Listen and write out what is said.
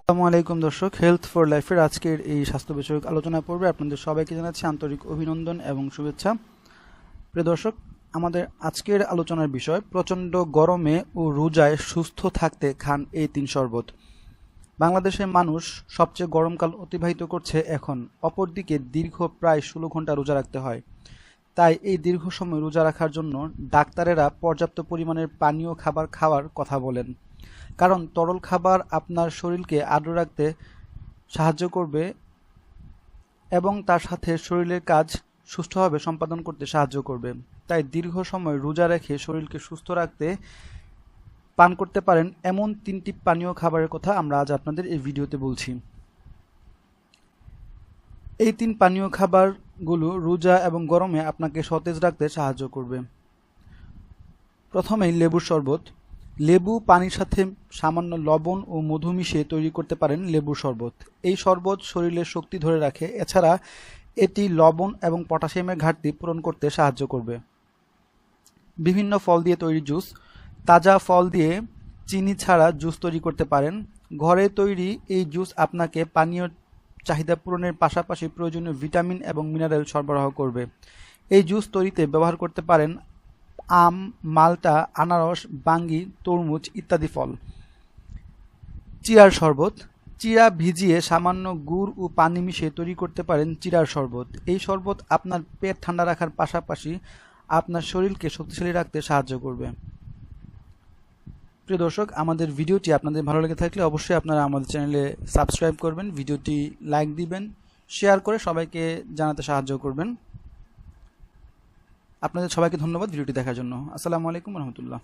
আসসালামু আলাইকুম দর্শক, হেলথ ফর লাইফের আজকের এই স্বাস্থ্য বিষয়ক আলোচনা পর্বে আপনাদের সবাইকে জানাচ্ছি আন্তরিক অভিনন্দন এবং শুভেচ্ছা। প্রিয় দর্শক, আমাদের আজকের আলোচনার বিষয় প্রচণ্ড গরমে ও রোজায় সুস্থ থাকতে খান এই 3 শরবত। বাংলাদেশের মানুষ সবচেয়ে গরমকাল অতিবাহিত করছে এখন, অপরদিকে দীর্ঘ প্রায় 16 ঘন্টা রোজা রাখতে হয়। তাই এই দীর্ঘ সময় রোজা রাখার জন্য ডাক্তারেরা পর্যাপ্ত পরিমাণের পানীয় খাবার খাওয়ার কথা বলেন, কারণ তরল খাবার আপনার শরীরকে আর্দ্র রাখতে সাহায্য করবে এবং তার সাথে শরীরের কাজ সুষ্ঠুভাবে সম্পাদন করতে সাহায্য করবে। তাই দীর্ঘ সময় রোজা রেখে শরীরকে সুস্থ রাখতে পান করতে পারেন এমন 3টি পানীয় খাবারের কথা আমরা আজ আপনাদের এই ভিডিওতে বলছি। এই 3 পানীয় খাবারগুলো রোজা এবং গরমে আপনাকে সতেজ রাখতে সাহায্য করবে। প্রথমেই লেবুর শরবত। লেবু পানির সাথে সামান্য লবণ ও মধু মিশিয়ে তৈরি করতে পারেন লেবুর শরবত। এই শরবত শরীরের শক্তি ধরে রাখে, এছাড়া এটি লবণ এবং পটাশিয়ামের ঘাটতি পূরণ করতে সাহায্য করবে। বিভিন্ন ফল দিয়ে তৈরি জুস। তাজা ফল দিয়ে চিনি ছাড়া জুস তৈরি করতে পারেন। ঘরে তৈরি এই জুস আপনাকে পানীয় চাহিদা পূরণের পাশাপাশি প্রয়োজনীয় ভিটামিন এবং মিনারেল সরবরাহ করবে। এই জুস তৈরিতে ব্যবহার করতে পারেন আম, মাল্টা, আনারস, বাঙ্গি, তরমুজ ইত্যাদি ফল। চিড়ার শরবত। চিড়া ভিজিয়ে সামান্য গুড় ও পানি মিশিয়ে তৈরি করতে পারেন চিড়ার শরবত। এই শরবত আপনার পেট ঠান্ডা রাখার পাশাপাশি আপনার শরীরকে শক্তিশালী রাখতে সাহায্য করবে। প্রিয় দর্শক, আমাদের ভিডিওটি আপনাদের ভালো লেগে থাকলে অবশ্যই আপনারা আমাদের চ্যানেলে সাবস্ক্রাইব করবেন, ভিডিওটি লাইক দিবেন, শেয়ার করে সবাইকে জানাতে সাহায্য করবেন। আপনাদের সবাইকে ধন্যবাদ ভিডিওটি দেখার জন্য। আসসালামু আলাইকুম রহমতুল্লাহ।